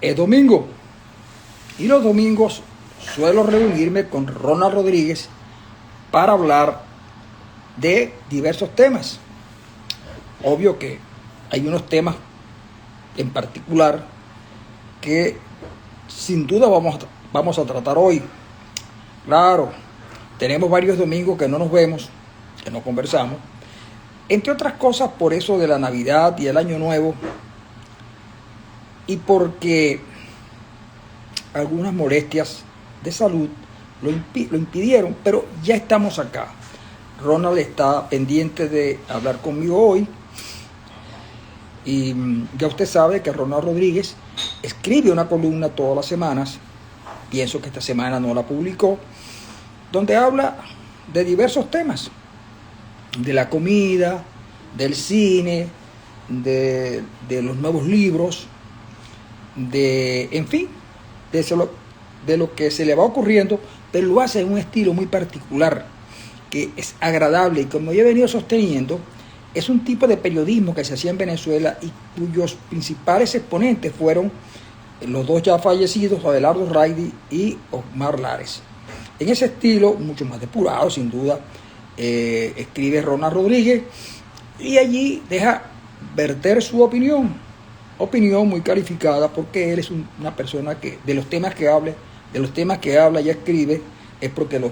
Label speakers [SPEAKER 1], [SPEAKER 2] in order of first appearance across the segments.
[SPEAKER 1] es domingo y los domingos suelo reunirme con Ronald Rodríguez para hablar de diversos temas. Obvio que hay unos temas en particular que sin duda vamos a tratar hoy. Claro, tenemos varios domingos que no nos vemos, que no conversamos, entre otras cosas por eso de la Navidad y el Año Nuevo, y porque algunas molestias de salud lo impidieron, pero ya estamos acá. Ronald está pendiente de hablar conmigo hoy, y ya usted sabe que Ronald Rodríguez escribe una columna todas las semanas, pienso que esta semana no la publicó, donde habla de diversos temas, de la comida, del cine, de los nuevos libros, en fin, de lo que se le va ocurriendo, pero lo hace en un estilo muy particular, que es agradable, y como yo he venido sosteniendo, es un tipo de periodismo que se hacía en Venezuela y cuyos principales exponentes fueron los dos ya fallecidos, Abelardo Raydi y Osmar Lares. En ese estilo, mucho más depurado, sin duda, escribe Ronald Rodríguez, y allí deja verter su opinión muy calificada, porque él es una persona que de los temas que habla y escribe es porque los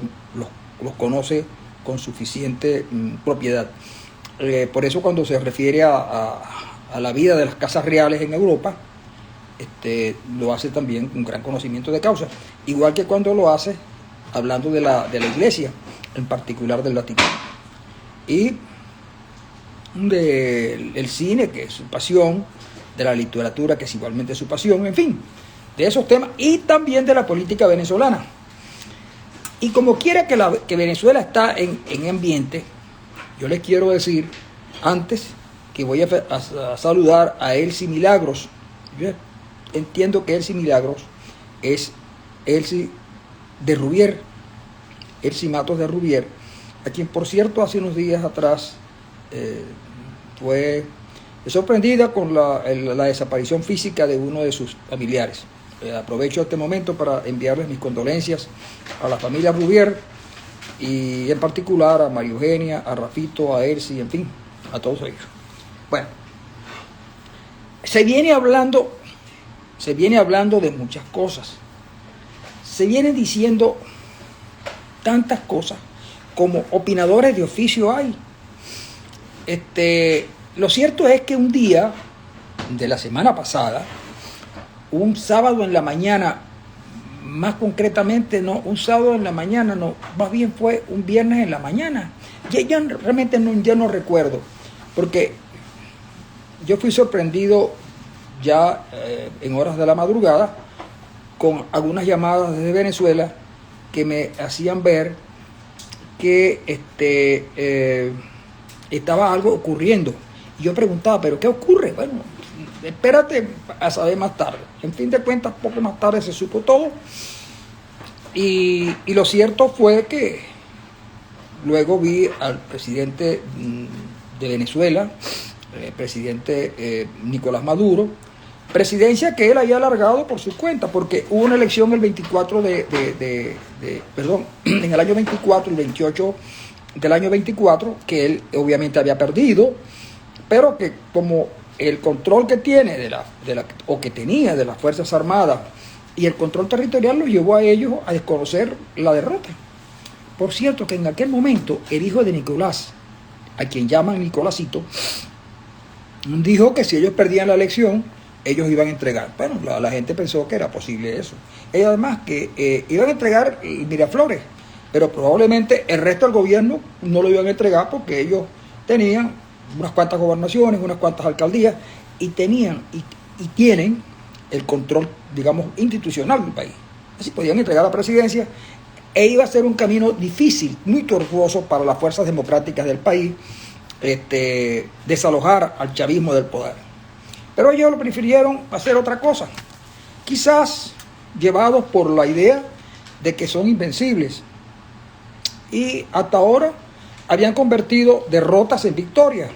[SPEAKER 1] conoce con suficiente propiedad. Por eso cuando se refiere a la vida de las casas reales en Europa, lo hace también con gran conocimiento de causa, igual que cuando lo hace hablando de la iglesia, en particular del Vaticano, y del cine, que es su pasión, de la literatura, que es igualmente su pasión, en fin, de esos temas, y también de la política venezolana. Y como quiera que Venezuela está en ambiente, yo les quiero decir, antes, que voy a saludar a Elsie Milagros. Yo entiendo que Elsie Milagros es Elsie de Rubier, Elsie Matos de Rubier, a quien, por cierto, hace unos días atrás fue sorprendida con la desaparición física de uno de sus familiares. Aprovecho este momento para enviarles mis condolencias a la familia Rubier, y en particular a María Eugenia, a Rafito, a Elsie, en fin, a todos ellos. Bueno, se viene hablando de muchas cosas. Se vienen diciendo tantas cosas, como opinadores de oficio hay. Lo cierto es que un día de la semana pasada, un sábado en la mañana, más concretamente, no, un sábado en la mañana, no, más bien fue un viernes en la mañana. Ya realmente ya no recuerdo, porque yo fui sorprendido ya en horas de la madrugada con algunas llamadas desde Venezuela que me hacían ver que estaba algo ocurriendo. Y yo preguntaba, ¿pero qué ocurre? Bueno, espérate a saber más tarde. En fin de cuentas, poco más tarde se supo todo. Y lo cierto fue que luego vi al presidente de Venezuela, presidente Nicolás Maduro, presidencia que él había alargado por su cuenta, porque hubo una elección el 24 en el año 24, el 28 del año 24, que él obviamente había perdido, pero que como el control que tiene que tenía de las Fuerzas Armadas y el control territorial los llevó a ellos a desconocer la derrota. Por cierto, que en aquel momento el hijo de Nicolás, a quien llaman Nicolásito, dijo que si ellos perdían la elección, ellos iban a entregar. Bueno, la gente pensó que era posible eso. Y además que iban a entregar Miraflores, pero probablemente el resto del gobierno no lo iban a entregar, porque ellos tenían unas cuantas gobernaciones, unas cuantas alcaldías, y tenían y tienen el control, digamos, institucional del país. Así podían entregar la presidencia, e iba a ser un camino difícil, muy tortuoso para las fuerzas democráticas del país, desalojar al chavismo del poder. Pero ellos lo prefirieron hacer otra cosa, quizás llevados por la idea de que son invencibles, y hasta ahora habían convertido derrotas en victorias.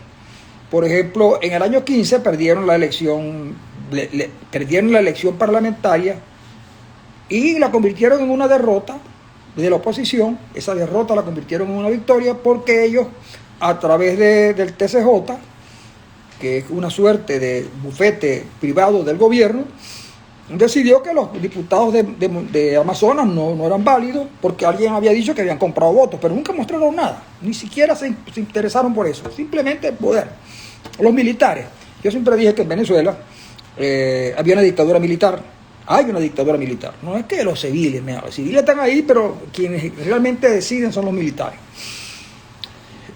[SPEAKER 1] Por ejemplo, en el año 15 perdieron la elección perdieron la elección parlamentaria y la convirtieron en una derrota de la oposición. Esa derrota la convirtieron en una victoria porque ellos, a través del TCJ, que es una suerte de bufete privado del gobierno, decidió que los diputados de Amazonas no eran válidos porque alguien había dicho que habían comprado votos, pero nunca mostraron nada, ni siquiera se interesaron por eso, simplemente el poder. Los militares, yo siempre dije que en Venezuela había una dictadura militar, hay una dictadura militar, no es que los civiles están ahí, pero quienes realmente deciden son los militares.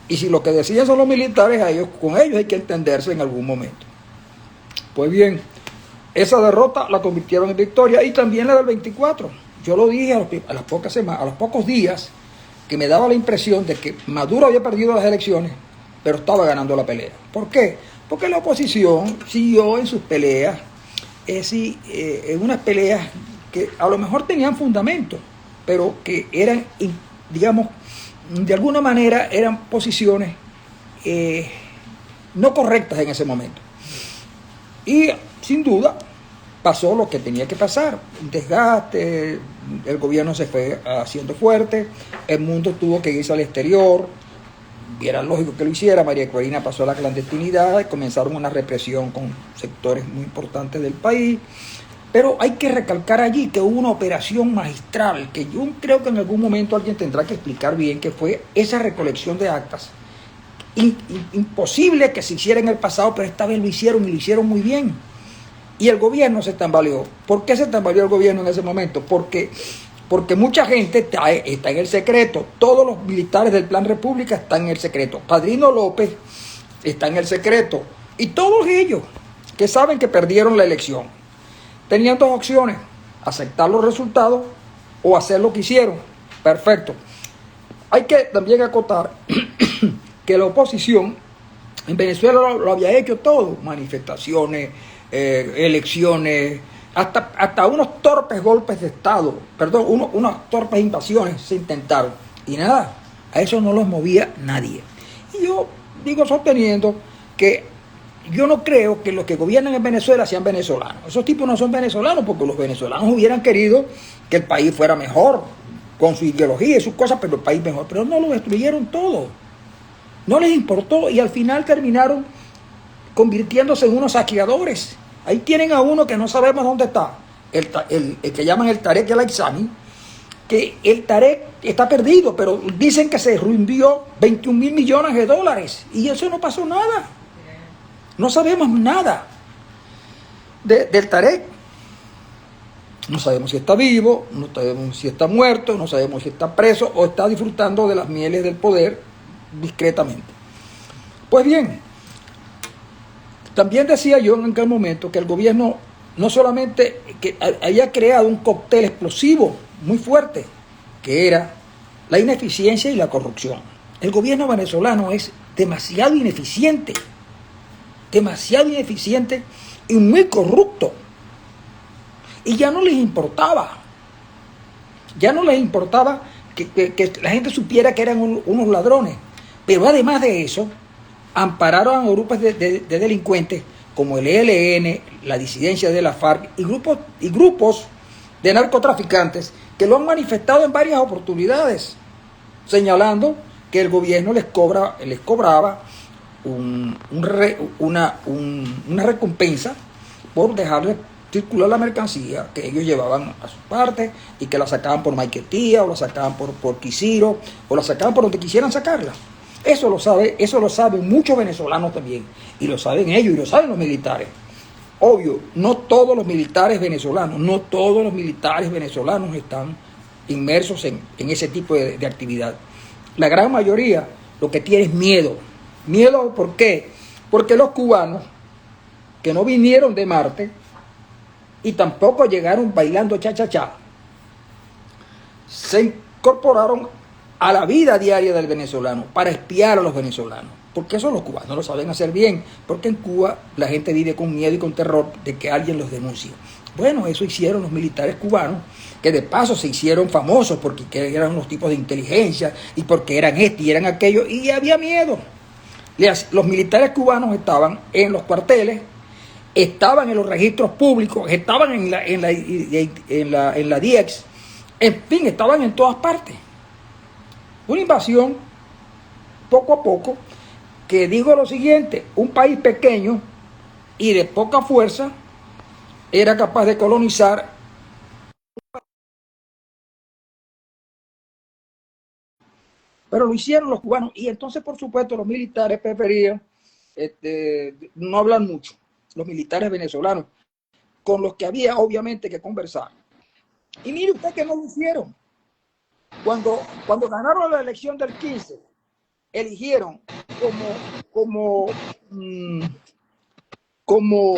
[SPEAKER 1] Y si lo que deciden son los militares, con ellos hay que entenderse en algún momento. Pues bien, esa derrota la convirtieron en victoria, y también la del 24. Yo lo dije a las pocas semanas, a los pocos días, que me daba la impresión de que Maduro había perdido las elecciones, pero estaba ganando la pelea. ¿Por qué? Porque la oposición siguió en sus peleas, en unas peleas que a lo mejor tenían fundamento, pero que eran, digamos, de alguna manera eran posiciones no correctas en ese momento. Y sin duda pasó lo que tenía que pasar, un desgaste, el gobierno se fue haciendo fuerte, el mundo tuvo que irse al exterior, y era lógico que lo hiciera. María Corina pasó a la clandestinidad y comenzaron una represión con sectores muy importantes del país. Pero hay que recalcar allí que hubo una operación magistral, que yo creo que en algún momento alguien tendrá que explicar bien, que fue esa recolección de actas. Imposible que se hiciera en el pasado, pero esta vez lo hicieron, y lo hicieron muy bien. Y el gobierno se tambaleó. ¿Por qué se tambaleó el gobierno en ese momento? Porque mucha gente está en el secreto. Todos los militares del Plan República están en el secreto. Padrino López está en el secreto. Y todos ellos que saben que perdieron la elección tenían dos opciones: aceptar los resultados o hacer lo que hicieron. Perfecto. Hay que también acotar que la oposición en Venezuela lo había hecho todo: manifestaciones, elecciones, hasta unos torpes golpes de Estado, unas torpes invasiones se intentaron. Y nada, a eso no los movía nadie. Y yo digo sosteniendo que yo no creo que los que gobiernan en Venezuela sean venezolanos. Esos tipos no son venezolanos, porque los venezolanos hubieran querido que el país fuera mejor, con su ideología y sus cosas, pero el país mejor. Pero no, lo destruyeron todo. No les importó, y al final terminaron convirtiéndose en unos saqueadores. Ahí tienen a uno que no sabemos dónde está, el que llaman el Tarek El Aissami, que el Tarek está perdido, pero dicen que se rindió 21.000 millones de dólares, y eso no pasó nada. No sabemos nada del Tarek. No sabemos si está vivo, no sabemos si está muerto, no sabemos si está preso o está disfrutando de las mieles del poder discretamente. Pues bien, también decía yo en aquel momento que el gobierno no solamente que había creado un cóctel explosivo muy fuerte, que era la ineficiencia y la corrupción. El gobierno venezolano es demasiado ineficiente y muy corrupto. Y ya no les importaba que la gente supiera que eran unos ladrones. Pero además de eso, ampararon a grupos de delincuentes como el ELN, la disidencia de la FARC y grupos de narcotraficantes que lo han manifestado en varias oportunidades, señalando que el gobierno les cobraba una recompensa por dejarles circular la mercancía que ellos llevaban a su parte, y que la sacaban por Maiquetía, o la sacaban por Quisiro, o la sacaban por donde quisieran sacarla. Eso lo saben muchos venezolanos también, y lo saben ellos, y lo saben los militares. Obvio, no todos los militares venezolanos están inmersos en ese tipo de actividad. La gran mayoría lo que tiene es miedo. ¿Miedo por qué? Porque los cubanos, que no vinieron de Marte y tampoco llegaron bailando cha-cha-cha, se incorporaron a la vida diaria del venezolano para espiar a los venezolanos. Porque eso los cubanos lo saben hacer bien, porque en Cuba la gente vive con miedo y con terror de que alguien los denuncie. Bueno, eso hicieron los militares cubanos, que de paso se hicieron famosos porque eran unos tipos de inteligencia y porque eran y eran aquello, y había miedo. Los militares cubanos estaban en los cuarteles estaban en los registros públicos, estaban en la DIEX, en fin, estaban en todas partes. Una invasión, poco a poco, que digo lo siguiente: un país pequeño y de poca fuerza era capaz de colonizar, pero lo hicieron los cubanos. Y entonces, por supuesto, los militares preferían no hablar mucho, los militares venezolanos, con los que había obviamente que conversar. Y mire usted que no lo hicieron. Cuando ganaron la elección del 15, eligieron como, mm, como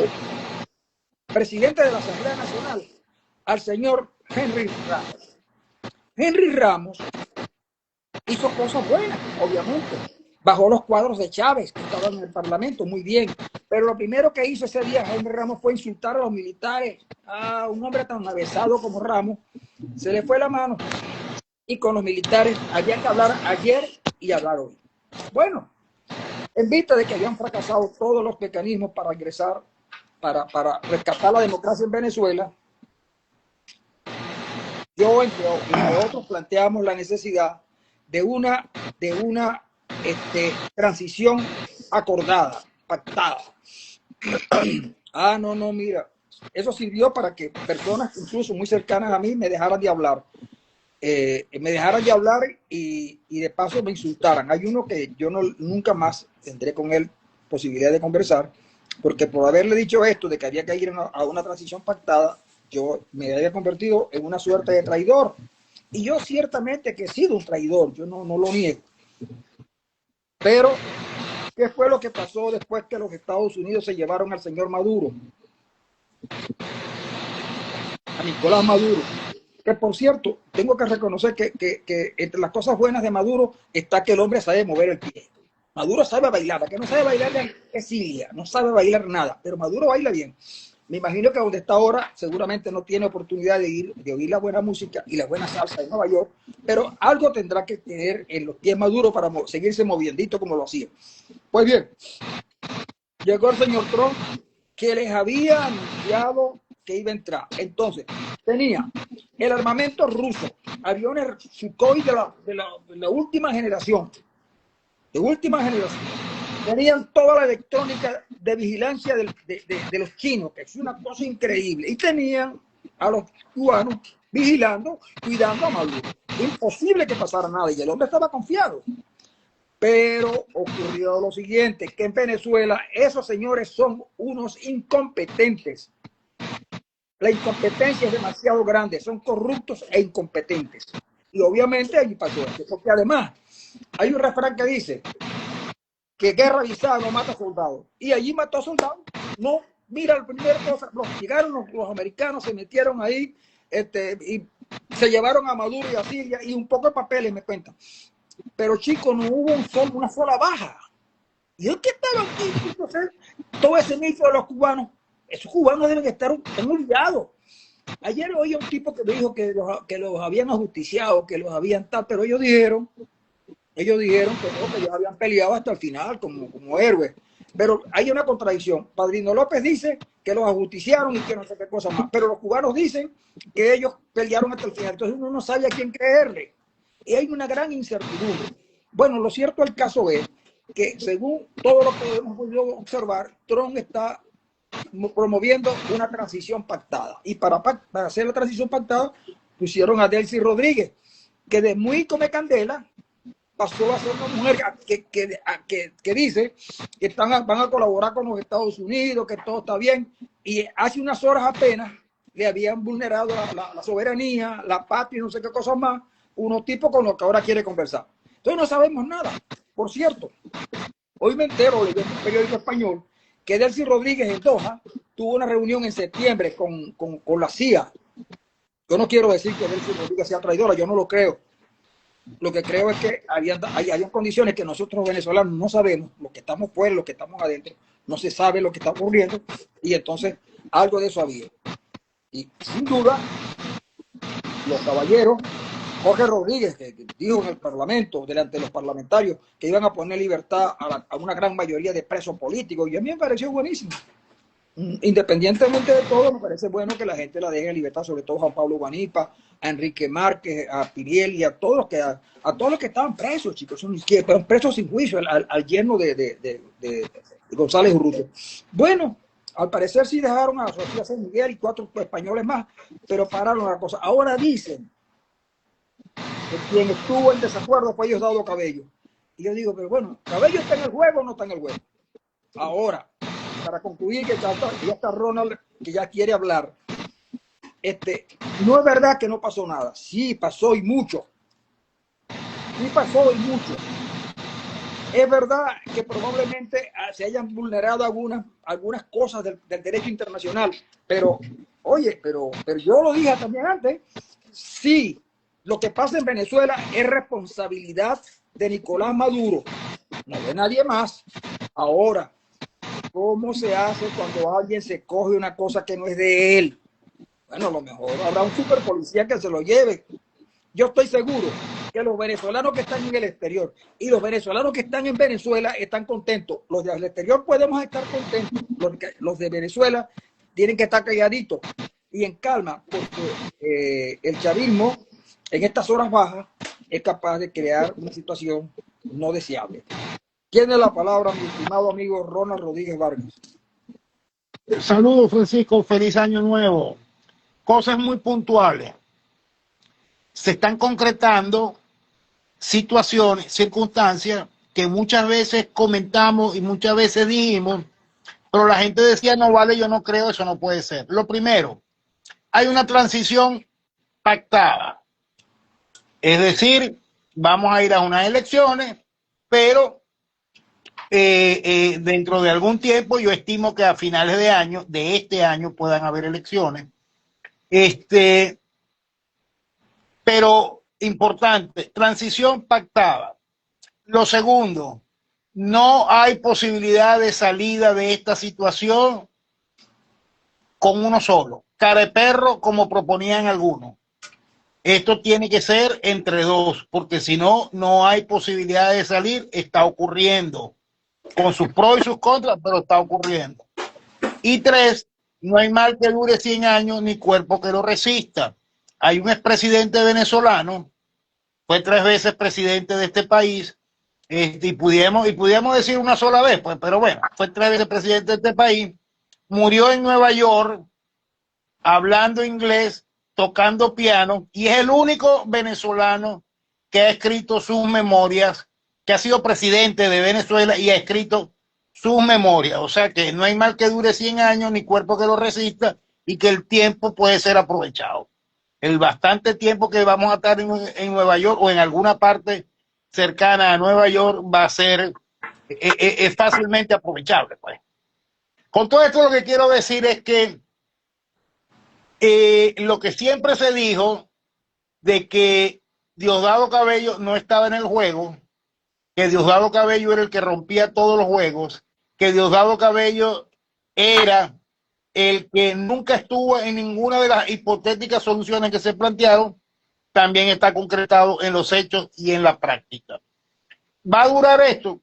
[SPEAKER 1] presidente de la Asamblea Nacional al señor Henry Ramos. Henry Ramos hizo cosas buenas, obviamente. Bajó los cuadros de Chávez, que estaban en el Parlamento, muy bien. Pero lo primero que hizo ese día Henry Ramos fue insultar a los militares. A un hombre tan avesado como Ramos se le fue la mano. Y con los militares había que hablar ayer y hablar hoy. Bueno, en vista de que habían fracasado todos los mecanismos para ingresar, para rescatar la democracia en Venezuela, yo, entre otros, planteamos la necesidad de una transición acordada, pactada. No, mira, eso sirvió para que personas incluso muy cercanas a mí me dejaran de hablar. Y de paso me insultaran. Hay uno que yo nunca más tendré con él posibilidad de conversar, porque por haberle dicho esto de que había que ir a una transición pactada, yo me había convertido en una suerte de traidor. Y yo ciertamente que he sido un traidor, yo no lo niego. Pero, ¿qué fue lo que pasó después que los Estados Unidos se llevaron al señor Maduro? A Nicolás Maduro. Que por cierto, tengo que reconocer que entre las cosas buenas de Maduro está que el hombre sabe mover el pie. Maduro sabe bailar, la que no sabe bailar es Siria, no sabe bailar nada, pero Maduro baila bien. Me imagino que donde está ahora seguramente no tiene oportunidad de oír la buena música y la buena salsa de Nueva York, pero algo tendrá que tener en los pies Maduro para seguirse moviendito como lo hacía. Pues bien, llegó el señor Trump, que les había anunciado que iba a entrar. Entonces, tenía el armamento ruso, aviones Sukhoi de la última generación, tenían toda la electrónica de vigilancia de los chinos, que es una cosa increíble, y tenían a los cubanos vigilando, cuidando a Maduro. Imposible que pasara nada, y el hombre estaba confiado. Pero ocurrió lo siguiente, que en Venezuela esos señores son unos incompetentes. La incompetencia es demasiado grande, son corruptos e incompetentes. Y obviamente allí pasó esto, porque además hay un refrán que dice que guerra avisada no mata soldados. Y allí mató soldados. No, mira, la primera cosa, llegaron los americanos, se metieron ahí y se llevaron a Maduro y a Siria y un poco de papeles, me cuentan. Pero chicos, no hubo una sola baja. Y es que estaban aquí, entonces, todo ese mito de los cubanos, esos cubanos deben estar olvidados. Ayer oí a un tipo que me dijo que los habían ajusticiado, que los habían tal, pero ellos dijeron que no, que ellos habían peleado hasta el final como héroes. Pero hay una contradicción. Padrino López dice que los ajusticiaron y que no sé qué cosa más, pero los cubanos dicen que ellos pelearon hasta el final. Entonces uno no sabe a quién creerle. Y hay una gran incertidumbre. Bueno, lo cierto del caso es que según todo lo que hemos podido observar, Trump está promoviendo una transición pactada. Y para hacer la transición pactada, pusieron a Delcy Rodríguez, que de muy come candela pasó a ser una mujer que dice que van a colaborar con los Estados Unidos, que todo está bien. Y hace unas horas apenas le habían vulnerado la soberanía, la patria y no sé qué cosas más, unos tipos con los que ahora quiere conversar. Entonces no sabemos nada. Por cierto, hoy me entero, leyendo un periódico español, que Delcy Rodríguez en Doha tuvo una reunión en septiembre con la CIA. Yo no quiero decir que Delcy Rodríguez sea traidora, yo no lo creo. Lo que creo es que habían condiciones que nosotros venezolanos no sabemos, los que estamos fuera, los que estamos adentro, no se sabe lo que está ocurriendo, y entonces algo de eso había. Y sin duda, los caballeros, Jorge Rodríguez, que dijo en el Parlamento, delante de los parlamentarios, que iban a poner libertad a una gran mayoría de presos políticos, y a mí me pareció buenísimo. Independientemente de todo, me parece bueno que la gente la deje en libertad, sobre todo a Juan Pablo Guanipa, a Enrique Márquez, a Piriel y a todos los que estaban presos, chicos, que estaban presos sin juicio, al yerno de González Urrutia. Bueno, al parecer sí dejaron a Sofía San Miguel y 4 españoles más, pero pararon la cosa. Ahora dicen que quien estuvo en desacuerdo fue Diosdado Cabello. Y yo digo, pero bueno, ¿Cabello está en el juego o no está en el juego? Ahora, para concluir, que ya está Ronald, que ya quiere hablar. No es verdad que no pasó nada. Sí, pasó y mucho. Sí pasó y mucho. Es verdad que probablemente se hayan vulnerado algunas cosas del derecho internacional, pero, oye, pero yo lo dije también antes, sí, lo que pasa en Venezuela es responsabilidad de Nicolás Maduro, no de nadie más. Ahora, ¿cómo se hace cuando alguien se coge una cosa que no es de él? Bueno, a lo mejor habrá un super policía que se lo lleve. Yo estoy seguro que los venezolanos que están en el exterior y los venezolanos que están en Venezuela están contentos. Los del exterior podemos estar contentos. Los de Venezuela tienen que estar calladitos y en calma, porque el chavismo en estas horas bajas es capaz de crear una situación no deseable. Tiene la palabra mi estimado amigo Ronald Rodríguez Vargas.
[SPEAKER 2] Saludos, Francisco, feliz año nuevo. Cosas muy puntuales. Se están concretando situaciones, circunstancias que muchas veces comentamos y muchas veces dijimos, pero la gente decía, no vale, yo no creo, eso no puede ser. Lo primero, hay una transición pactada. Es decir, vamos a ir a unas elecciones, pero dentro de algún tiempo, yo estimo que a finales de este año, puedan haber elecciones. Pero importante, transición pactada. Lo segundo, no hay posibilidad de salida de esta situación con uno solo, cara de perro, como proponían algunos. Esto tiene que ser entre dos, porque si no, no hay posibilidad de salir. Está ocurriendo, con sus pros y sus contras, pero está ocurriendo. Y tres, no hay mal que dure 100 años ni cuerpo que lo resista. Hay un expresidente venezolano, fue 3 veces presidente de este país, y pudiéramos decir una sola vez, pues, pero bueno, fue 3 veces presidente de este país, murió en Nueva York, hablando inglés, tocando piano, y es el único venezolano que ha escrito sus memorias, que ha sido presidente de Venezuela y ha escrito sus memorias. O sea que no hay mal que dure 100 años ni cuerpo que lo resista, y que el tiempo puede ser aprovechado. El bastante tiempo que vamos a estar en Nueva York o en alguna parte cercana a Nueva York va a ser es fácilmente aprovechable, pues. Con todo esto, lo que quiero decir es que lo que siempre se dijo de que Diosdado Cabello no estaba en el juego, que Diosdado Cabello era el que rompía todos los juegos, que Diosdado Cabello era el que nunca estuvo en ninguna de las hipotéticas soluciones que se plantearon, también está concretado en los hechos y en la práctica. ¿Va a durar esto?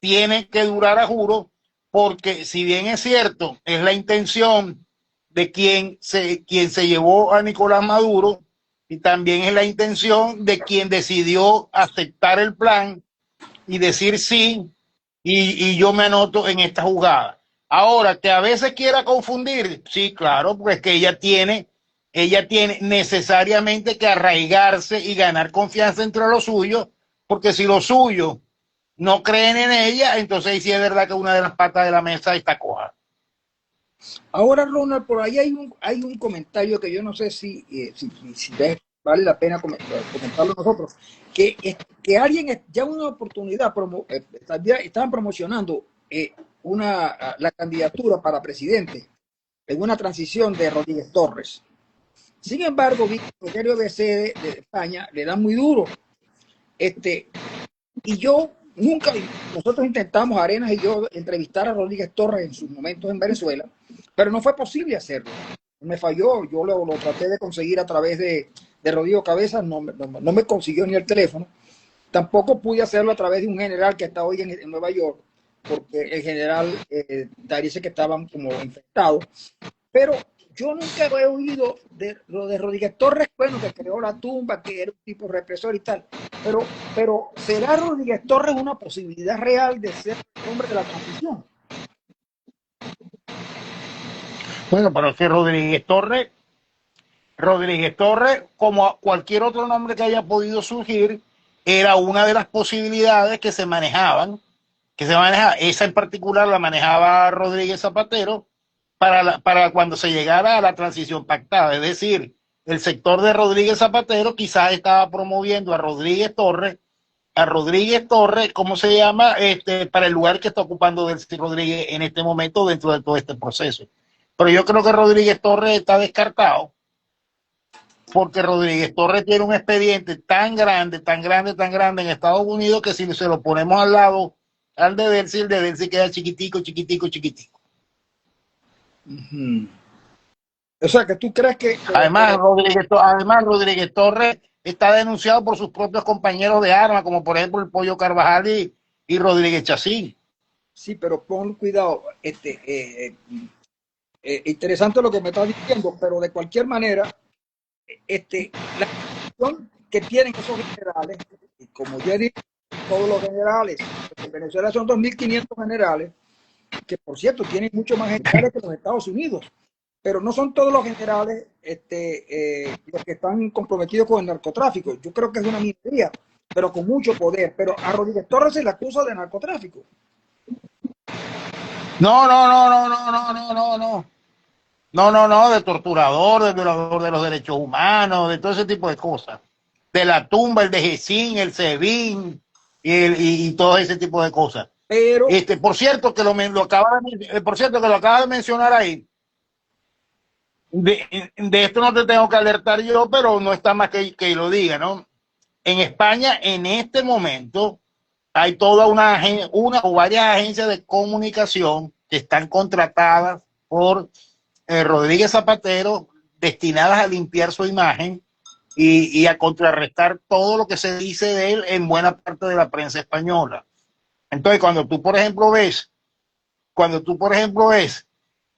[SPEAKER 2] Tiene que durar a juro, porque si bien es cierto, es la intención de quien se llevó a Nicolás Maduro, y también es la intención de quien decidió aceptar el plan y decir sí, y yo me anoto en esta jugada. Ahora, que a veces quiera confundir, sí, claro, pues que ella tiene necesariamente que arraigarse y ganar confianza entre los suyos, porque si los suyos no creen en ella, entonces sí es verdad que una de las patas de la mesa está coja.
[SPEAKER 1] Ahora, Ronald, por ahí hay un comentario que yo no sé si vale la pena comentarlo nosotros, que alguien, ya una oportunidad, estaban promocionando la candidatura para presidente en una transición de Rodríguez Torres. Sin embargo, Rogerio BC de España le da muy duro. Y nosotros intentamos, Arenas y yo, entrevistar a Rodríguez Torres en sus momentos en Venezuela, pero no fue posible hacerlo. Me falló, yo lo traté de conseguir a través de Rodrigo Cabezas, no me consiguió ni el teléfono. Tampoco pude hacerlo a través de un general que está hoy en Nueva York, porque el general dice que estaban como infectados, pero yo nunca he oído de lo de Rodríguez Torres, bueno, que creó la tumba, que era un tipo represor y tal, pero ¿será Rodríguez Torres una posibilidad real de ser el hombre de la transición?
[SPEAKER 2] Bueno, pero es que Rodríguez Torres, como cualquier otro nombre que haya podido surgir, era una de las posibilidades que se manejaban, esa en particular la manejaba Rodríguez Zapatero para cuando se llegara a la transición pactada. Es decir, el sector de Rodríguez Zapatero quizás estaba promoviendo a Rodríguez Torres, ¿cómo se llama? Para el lugar que está ocupando Delcy Rodríguez en este momento dentro de todo este proceso. Pero yo creo que Rodríguez Torres está descartado porque Rodríguez Torres tiene un expediente tan grande, tan grande, tan grande en Estados Unidos que si se lo ponemos al lado al de Delcy, el de Delcy queda chiquitico, chiquitico, chiquitico.
[SPEAKER 1] Uh-huh. O sea, que tú crees que...
[SPEAKER 2] Además, Rodríguez Torres está denunciado por sus propios compañeros de armas, como por ejemplo el Pollo Carvajal y Rodríguez Chacín.
[SPEAKER 1] Sí, pero pon cuidado. Interesante lo que me estás diciendo, pero de cualquier manera, la situación que tienen esos generales, y como ya dije, todos los generales, en Venezuela son 2.500 generales, que por cierto tienen mucho más generales que los Estados Unidos, pero no son todos los generales los que están comprometidos con el narcotráfico. Yo creo que es una minoría, pero con mucho poder. Pero a Rodríguez Torres se le acusa de narcotráfico.
[SPEAKER 2] No, no, no, no, no, no, no, no, no. No, no, no, de torturador, de violador de los derechos humanos, de todo ese tipo de cosas. De la tumba, el de Gesín, el SEBIN y todo ese tipo de cosas.
[SPEAKER 1] Pero,
[SPEAKER 2] por cierto, que por cierto, que lo acaba de mencionar ahí. De esto no te tengo que alertar yo, pero no está más que lo diga, ¿no? En España, en este momento, hay toda una o varias agencias de comunicación que están contratadas por Rodríguez Zapatero, destinadas a limpiar su imagen y a contrarrestar todo lo que se dice de él en buena parte de la prensa española. Entonces, cuando tú, por ejemplo, ves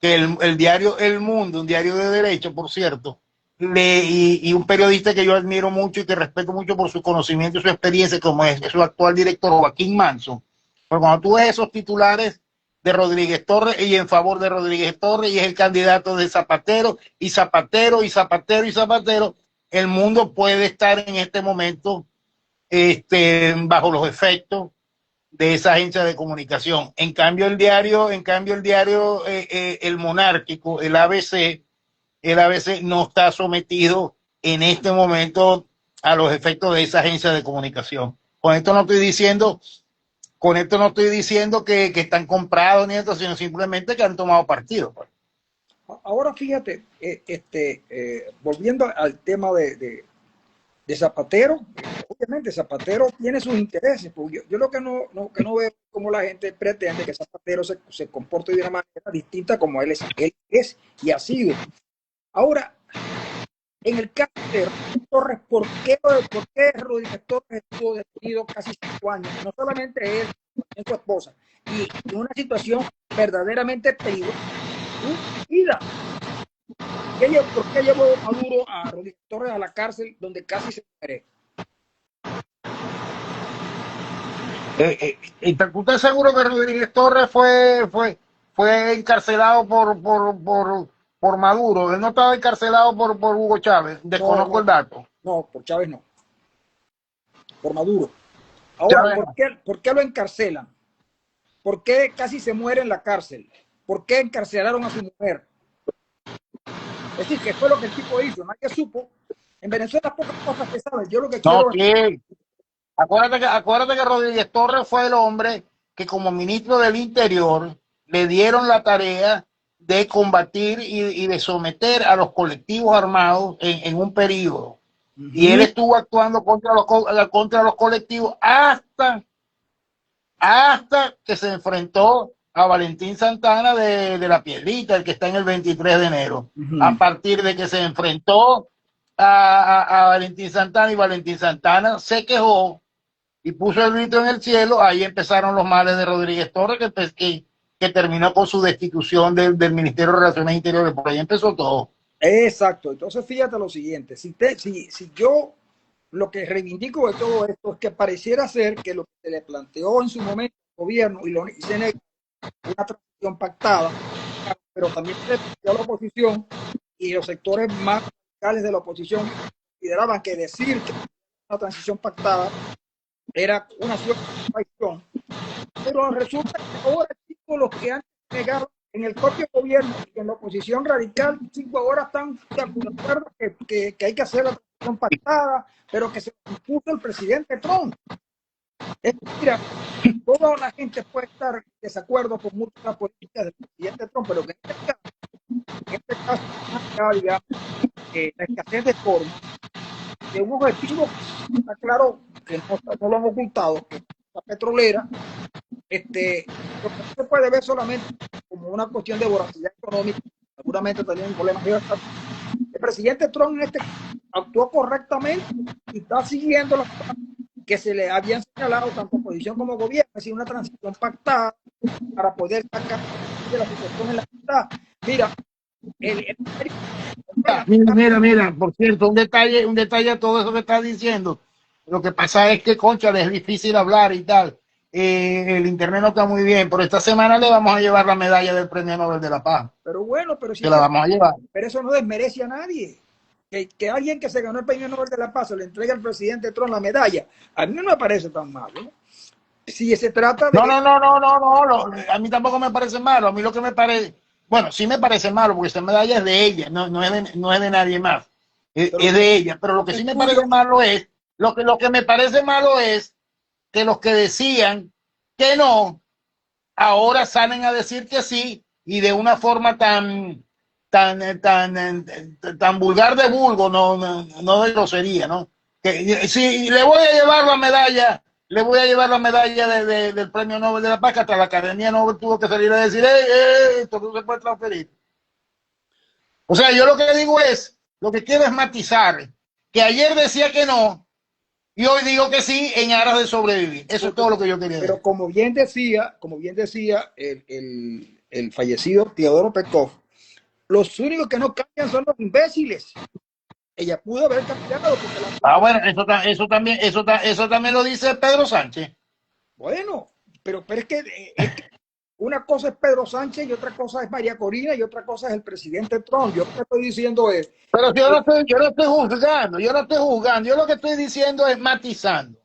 [SPEAKER 2] que el diario El Mundo, un diario de derecho, por cierto, y un periodista que yo admiro mucho y que respeto mucho por su conocimiento y su experiencia, como es su actual director Joaquín Manso, pero cuando tú ves esos titulares de Rodríguez Torres y en favor de Rodríguez Torres y es el candidato de Zapatero y Zapatero y Zapatero y Zapatero, el mundo puede estar en este momento bajo los efectos de esa agencia de comunicación. En cambio el diario, el monárquico, el ABC no está sometido en este momento a los efectos de esa agencia de comunicación. Con esto no estoy diciendo que están comprados ni esto, sino simplemente que han tomado partido. Pues.
[SPEAKER 1] ahora fíjate, volviendo al tema de Zapatero, obviamente Zapatero tiene sus intereses, porque yo lo que no veo como la gente pretende que Zapatero se comporte de una manera distinta como él es y ha sido. Ahora, en el caso de Rodríguez Torres, ¿por qué Rodríguez Torres estuvo detenido casi 5 años? No solamente él, también su esposa, y en una situación verdaderamente peligrosa. Vida. ¿Por qué llevó Maduro a Rodríguez Torres a la cárcel donde casi se muere?
[SPEAKER 2] ¿Tú estás seguro que Rodríguez Torres fue encarcelado por Maduro? Él no estaba encarcelado por Hugo Chávez. Desconozco el dato.
[SPEAKER 1] No, por Chávez no. Por Maduro. Ahora, ¿por qué lo encarcelan? ¿Por qué casi se muere en la cárcel? ¿Por qué encarcelaron a su mujer? Es decir, ¿qué fue lo que el tipo hizo? Nadie supo. En Venezuela pocas cosas que saben. Yo lo que quiero
[SPEAKER 2] es... Acuérdate que Rodríguez Torres fue el hombre que como ministro del Interior le dieron la tarea de combatir y de someter a los colectivos armados en un periodo. Y él estuvo actuando contra los colectivos hasta que se enfrentó a Valentín Santana de la Piedrita, el que está en el 23 de enero. A partir de que se enfrentó a Valentín Santana y Valentín Santana se quejó y puso el grito en el cielo, ahí empezaron los males de Rodríguez Torres, que terminó con su destitución del Ministerio de Relaciones Interiores. Por ahí empezó todo.
[SPEAKER 1] Exacto. Entonces, fíjate lo siguiente. Si yo lo que reivindico de todo esto es que pareciera ser que lo que se le planteó en su momento al gobierno y se negó una transición pactada, pero también se le planteó a la oposición y los sectores más radicales de la oposición consideraban que decir que una transición pactada era una cierta traición. Pero resulta que ahora, chicos, los que han negado en el propio gobierno y en la oposición radical, chicos, ahora están de acuerdo que hay que hacer la transición pactada, pero que se impuso el presidente Trump. Mira, toda la gente puede estar en desacuerdo con muchas de las políticas del presidente Trump, pero que en este caso digamos, la escasez de forma de un objetivo está claro que no lo han ocultado, que la petrolera, lo que no se puede ver solamente como una cuestión de voracidad económica, seguramente también un problema geográfico. El presidente Trump en este actuó correctamente y está siguiendo las que se le habían señalado tanto oposición como gobierno, es decir, una transición pactada para poder sacar de la situación en la que está. Mira,
[SPEAKER 2] Mira, por cierto, un detalle a todo eso que estás diciendo. Lo que pasa es que, concha, es difícil hablar y tal. El internet no está muy bien, pero esta semana le vamos a llevar la medalla del Premio Nobel de la Paz.
[SPEAKER 1] Pero bueno, pero si
[SPEAKER 2] la vamos a llevar.
[SPEAKER 1] Pero eso no desmerece a nadie. Que alguien que se ganó el Premio Nobel de la Paz le entregue al presidente Trump la medalla, a mí no me parece tan malo, ¿no? Si se trata de...
[SPEAKER 2] No, a mí tampoco me parece malo. A mí lo que me parece, bueno, sí me parece malo, porque esta medalla es de ella, no es de nadie más. Es de ella. Pero lo que sí me parece malo es, lo que me parece malo es que los que decían que no, ahora salen a decir que sí, y de una forma tan vulgar de vulgo, no de grosería, ¿no? Que si le voy a llevar la medalla, del Premio Nobel de la Paz, que hasta la Academia Nobel tuvo que salir a decir, esto no se puede transferir. O sea, yo lo que digo es, lo que quiero es matizar, que ayer decía que no, y hoy digo que sí en aras de sobrevivir. Eso es todo lo que yo quería decir.
[SPEAKER 1] Pero como bien decía el fallecido Teodoro Pekov, los únicos que no cambian son los imbéciles. Ella pudo haber cambiado.
[SPEAKER 2] Bueno, eso también lo dice Pedro Sánchez.
[SPEAKER 1] Bueno, pero es que una cosa es Pedro Sánchez y otra cosa es María Corina y otra cosa es el presidente Trump. Yo lo que estoy diciendo es...
[SPEAKER 2] Pero yo no estoy juzgando, yo lo que estoy diciendo es matizando.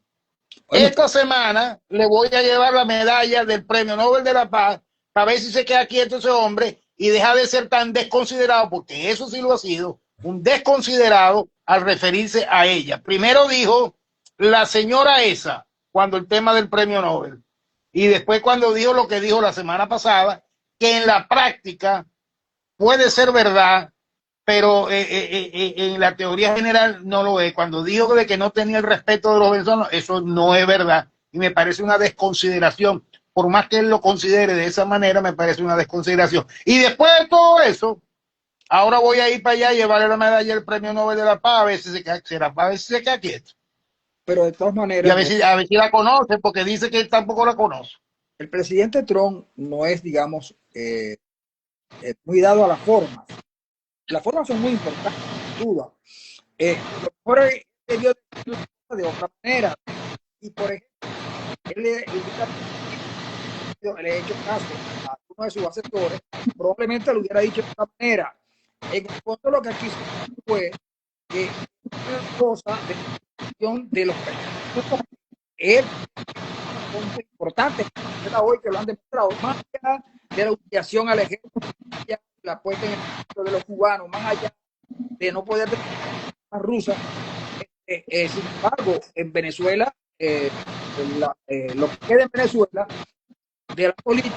[SPEAKER 2] Bueno, esta semana le voy a llevar la medalla del Premio Nobel de la Paz para ver si se queda quieto ese hombre y deja de ser tan desconsiderado, porque eso sí lo ha sido, un desconsiderado al referirse a ella. Primero dijo la señora esa, cuando el tema del Premio Nobel, y después cuando dijo lo que dijo la semana pasada, que en la práctica puede ser verdad, pero en la teoría general no lo es. Cuando dijo de que no tenía el respeto de los venezolanos, eso no es verdad. Y me parece una desconsideración. Por más que él lo considere de esa manera, me parece una desconsideración. Y después de todo eso, ahora voy a ir para allá y llevarle la medalla del Premio Nobel de la Paz, a ver si se queda quieto.
[SPEAKER 1] Pero de todas maneras...
[SPEAKER 2] Y a ver si la conoce, porque dice que él tampoco la conoce.
[SPEAKER 1] El presidente Trump no es, digamos, muy dado a la forma. Las formas son muy importantes, sin duda. Lo mejor es debió de otra manera. Y por ejemplo, él le ha hecho caso a uno de sus asesores, probablemente lo hubiera dicho de otra manera. En el fondo, lo que aquí fue que una cosa de los él es importante hoy que lo han demostrado, más allá de la humillación al ejército, más allá de la puesta en el ejército de los cubanos, más allá de no poder las rusas. Sin embargo, en Venezuela, lo que queda en Venezuela de la política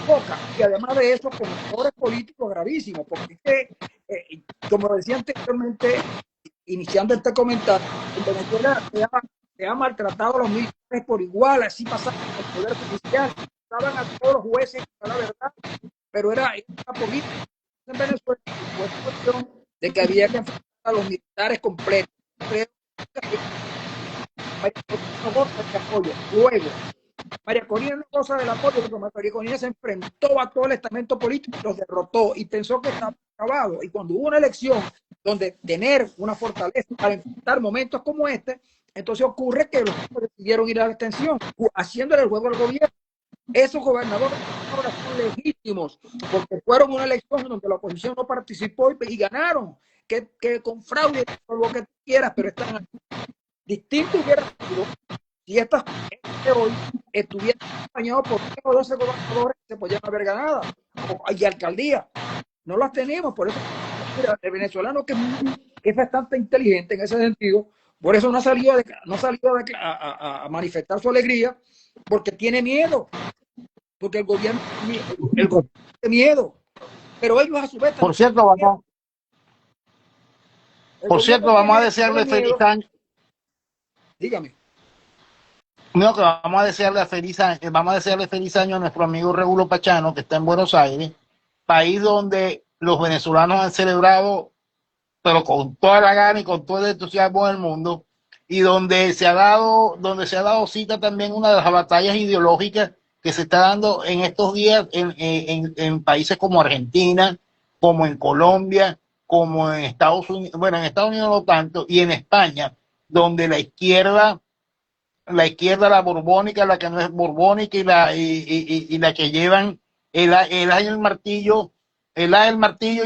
[SPEAKER 1] poca, y además de eso con errores políticos gravísimos, porque es que, como decía anteriormente, iniciando este comentario, en Venezuela se ha maltratado a los militares por igual, así pasaban el poder judicial, estaban a todos los jueces, la verdad, pero era una política en Venezuela, fue cuestión de que había que enfrentar a los militares completos. María Corina no goza de apoyo. Luego, María Corina no goza del apoyo porque María Corina se enfrentó a todo el estamento político y los derrotó y pensó que estaba acabado. Y cuando hubo una elección donde tener una fortaleza para enfrentar momentos como este, entonces ocurre que los decidieron ir a la extensión, haciéndole el juego al gobierno. Esos gobernadores ahora son legítimos porque fueron una elección donde la oposición no participó y ganaron. Que con fraude, con lo que tú quieras, pero están aquí. Distinto hubiera sido si estas de hoy estuvieran acompañados por 10 o 12 gobernadores que se podían haber ganado y alcaldía. No las tenemos, por eso mira, el venezolano que es bastante inteligente en ese sentido, por eso no ha salido, a manifestar su alegría, porque tiene miedo, porque el gobierno tiene miedo, pero ellos a su vez
[SPEAKER 2] Por cierto, vamos a desearle feliz año.
[SPEAKER 1] Dígame.
[SPEAKER 2] No, que vamos a desearle feliz año a nuestro amigo Regulo Pachano, que está en Buenos Aires, país donde los venezolanos han celebrado, pero con toda la gana y con todo el entusiasmo del mundo, y donde se ha dado cita también una de las batallas ideológicas que se está dando en estos días en países como Argentina, como en Colombia, como en Estados Unidos, bueno, en Estados Unidos no tanto, y en España, donde la izquierda, la borbónica, la que no es borbónica y la que llevan el martillo, y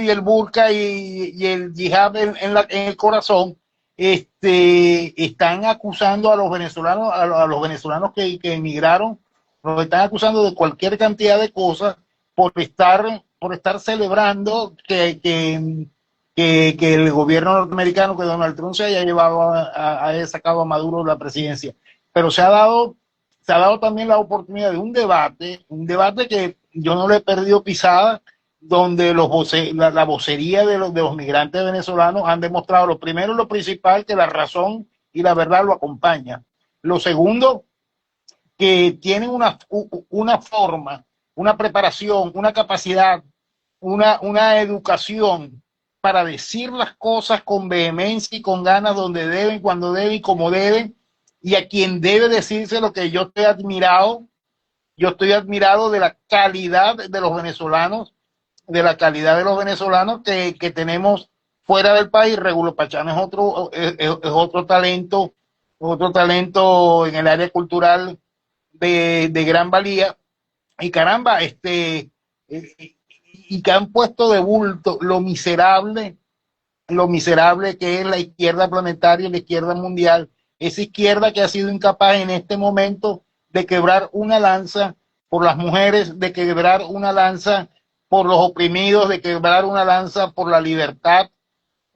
[SPEAKER 2] el burka y el yihad en el corazón, están acusando a los venezolanos, a los venezolanos que emigraron, los están acusando de cualquier cantidad de cosas por estar celebrando que el gobierno norteamericano, que Donald Trump se haya llevado haya sacado a Maduro de la presidencia. Pero se ha dado también la oportunidad de un debate que yo no le he perdido pisada, donde la vocería de los migrantes venezolanos han demostrado, lo primero y lo principal, que la razón y la verdad lo acompañan. Lo segundo, que tienen una forma, una preparación, una capacidad, una educación para decir las cosas con vehemencia y con ganas, donde deben, cuando deben y como deben, y a quien debe decirse. Lo que yo estoy admirado de la calidad de los venezolanos, que tenemos fuera del país. Regulo Pachano es otro talento en el área cultural de gran valía, y caramba, y que han puesto de bulto lo miserable que es la izquierda planetaria y la izquierda mundial, esa izquierda que ha sido incapaz en este momento de quebrar una lanza por las mujeres, de quebrar una lanza por los oprimidos, de quebrar una lanza por la libertad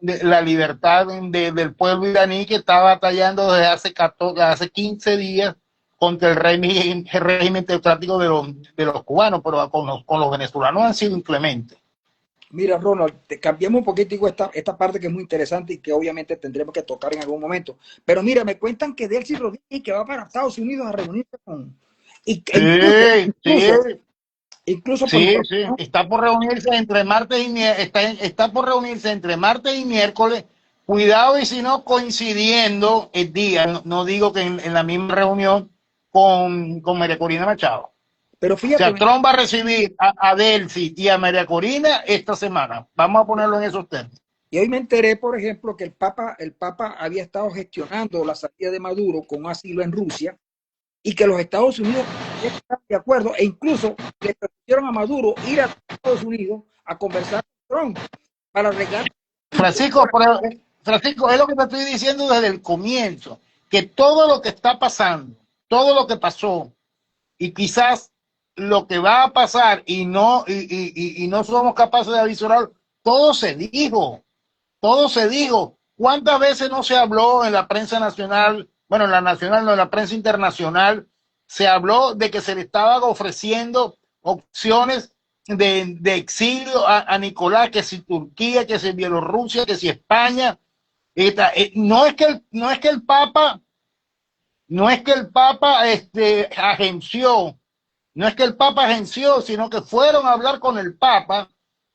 [SPEAKER 2] del pueblo iraní, que está batallando desde hace 15 días contra el régimen teocrático de los cubanos, pero con los venezolanos han sido inclementes.
[SPEAKER 1] Mira, Ronald, cambiamos un poquitico esta parte que es muy interesante y que obviamente tendremos que tocar en algún momento. Pero mira, me cuentan que Delcy Rodríguez, que va para Estados Unidos a reunirse con... Incluso
[SPEAKER 2] sí. Está por reunirse entre martes y miércoles. Cuidado, y si no, coincidiendo el día, no digo que en la misma reunión con María Corina Machado.
[SPEAKER 1] Pero fíjate,
[SPEAKER 2] o sea, Trump va a recibir a Delcy y a María Corina esta semana. Vamos a ponerlo en esos términos.
[SPEAKER 1] Y hoy me enteré, por ejemplo, que el Papa había estado gestionando la salida de Maduro con asilo en Rusia y que los Estados Unidos están de acuerdo, e incluso le permitieron a Maduro ir a Estados Unidos a conversar con Trump para arreglar.
[SPEAKER 2] Francisco, es lo que te estoy diciendo desde el comienzo, que todo lo que está pasando, todo lo que pasó, y quizás lo que va a pasar, y no somos capaces de avisar, todo se dijo. ¿Cuántas veces no se habló en la prensa nacional? Bueno, en la nacional, no, en la prensa internacional, se habló de que se le estaban ofreciendo opciones de exilio a Nicolás, que si Turquía, que si Bielorrusia, que si España. No es que el Papa agenció, sino que fueron a hablar con el Papa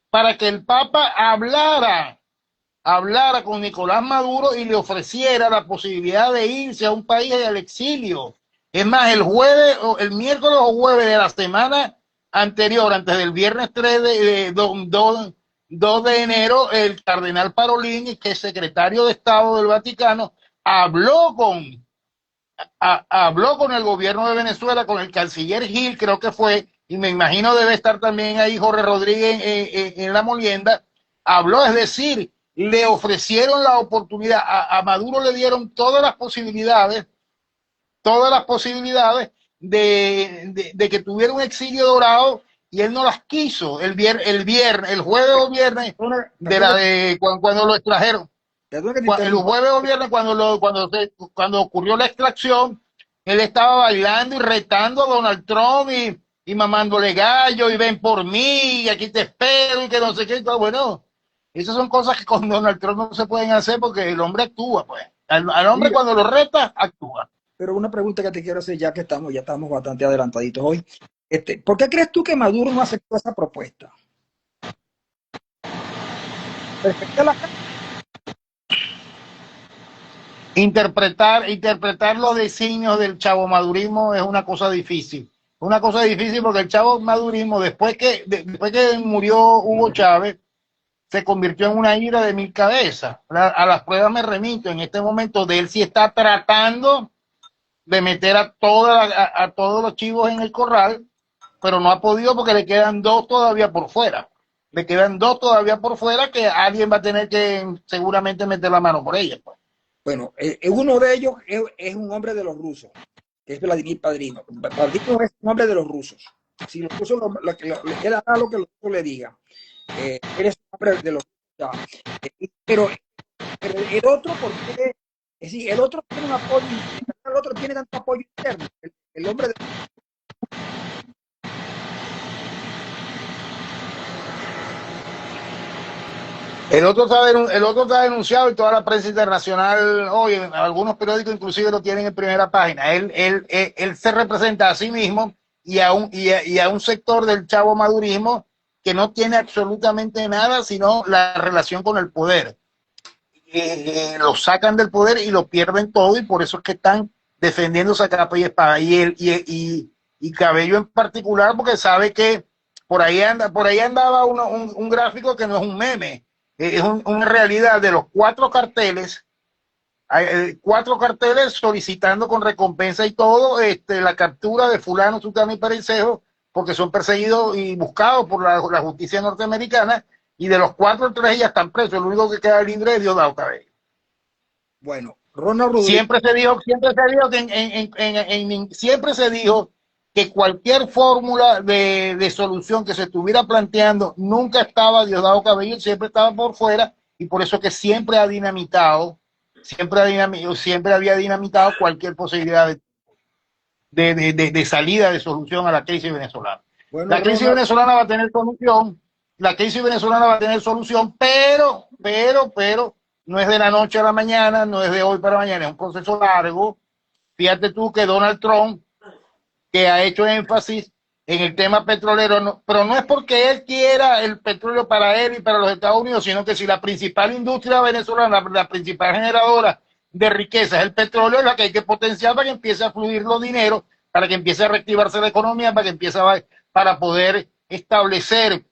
[SPEAKER 2] para que el Papa hablara hablara con Nicolás Maduro y le ofreciera la posibilidad de irse a un país al exilio. Es más, el jueves, el miércoles o jueves de la semana anterior, antes del viernes 3 2 de enero, el cardenal Parolin, que es secretario de Estado del Vaticano, habló con el gobierno de Venezuela, con el canciller Gil, creo que fue, y me imagino debe estar también ahí Jorge Rodríguez en la molienda. Habló, es decir, le ofrecieron la oportunidad, a Maduro le dieron todas las posibilidades de que tuviera un exilio dorado, y él no las quiso. El jueves o viernes cuando lo extrajeron, el jueves o viernes cuando ocurrió la extracción, él estaba bailando y retando a Donald Trump y mamándole gallo y ven por mí y aquí te espero y que no sé qué. Bueno, esas son cosas que con Donald Trump no se pueden hacer porque el hombre actúa, pues. Al hombre cuando lo reta, actúa.
[SPEAKER 1] Pero una pregunta que te quiero hacer, ya que ya estamos bastante adelantaditos hoy. ¿Por qué crees tú que Maduro no aceptó esa propuesta?
[SPEAKER 2] Interpretar los designios del chavomadurismo es una cosa difícil. Una cosa difícil porque el chavomadurismo, después que murió Hugo Chávez, se convirtió en una ira de 1000 cabezas. A las pruebas me remito. En este momento de él sí está tratando de meter a todos los chivos en el corral, pero no ha podido porque le quedan 2 todavía por fuera. Le quedan 2 todavía por fuera que alguien va a tener que seguramente meter la mano por ellas, pues.
[SPEAKER 1] Bueno, uno de ellos es un hombre de los rusos, que es Vladimir Padrino. Padrino es un hombre de los rusos. Si los rusos él hará lo que los rusos le digan. Él es un hombre de los rusos. Pero el otro, ¿por qué? Es decir, el otro tiene un apoyo, el otro tiene tanto apoyo interno. El hombre de...
[SPEAKER 2] El otro está denunciado y toda la prensa internacional, hoy algunos periódicos inclusive lo tienen en primera página. Él se representa a sí mismo y a un sector del chavo madurismo que no tiene absolutamente nada sino la relación con el poder. Lo sacan del poder y lo pierden todo, y por eso es que están defendiéndose a capa y espada. Y Cabello en particular, porque sabe que por ahí andaba un gráfico que no es un meme. Es una realidad de los 4 carteles, hay 4 carteles solicitando con recompensa y todo la captura de fulano, sutano y perencejo, porque son perseguidos y buscados por la justicia norteamericana, y de los 4, 3 ya están presos. El único que queda libre es Diosdado Cabello.
[SPEAKER 1] Bueno, Ronald Rodríguez.
[SPEAKER 2] Siempre se dijo que cualquier fórmula de solución que se estuviera planteando, nunca estaba Diosdado Cabello, siempre estaba por fuera, y por eso que siempre había dinamitado cualquier posibilidad de salida, de solución a la crisis venezolana. Bueno, la crisis venezolana va a tener solución, pero no es de la noche a la mañana, no es de hoy para mañana, es un proceso largo. Fíjate tú que Donald Trump, que ha hecho énfasis en el tema petrolero, pero no es porque él quiera el petróleo para él y para los Estados Unidos, sino que si la principal industria venezolana, la principal generadora de riqueza es el petróleo, es la que hay que potenciar para que empiece a fluir los dineros, para que empiece a reactivarse la economía, para poder establecer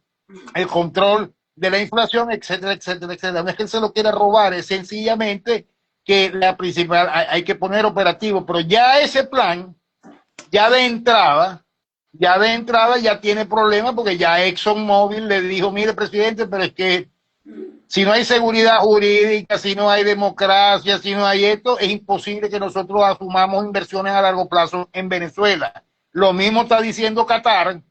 [SPEAKER 2] el control de la inflación, etcétera, etcétera, etcétera. No es que él se lo quiera robar, es sencillamente que la principal hay que poner operativo, pero ya ese plan, ya de entrada ya tiene problemas, porque ya ExxonMobil le dijo: mire, presidente, pero es que si no hay seguridad jurídica, si no hay democracia, si no hay esto, es imposible que nosotros asumamos inversiones a largo plazo en Venezuela. Lo mismo está diciendo Qatar,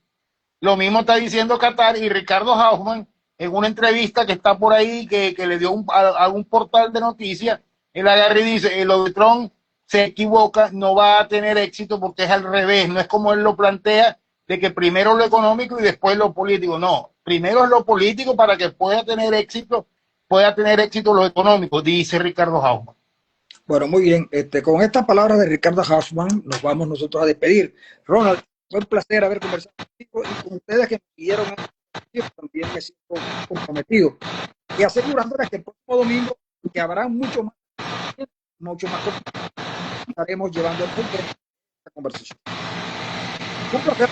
[SPEAKER 2] y Ricardo Hausmann, en una entrevista que está por ahí, que le dio a un portal de noticias, él agarra y dice: lo de Trump se equivoca, no va a tener éxito porque es al revés, no es como él lo plantea, de que primero lo económico y después lo político. No, primero es lo político para que pueda tener éxito lo económico, dice Ricardo Hausmann.
[SPEAKER 1] Bueno, muy bien. Con estas palabras de Ricardo Hausmann nos vamos nosotros a despedir. Ronald, fue un placer haber conversado contigo y con ustedes que me pidieron también me siento comprometido. y asegurándoles que el próximo domingo, que habrá mucho más, estaremos llevando el esta conversación. Un placer.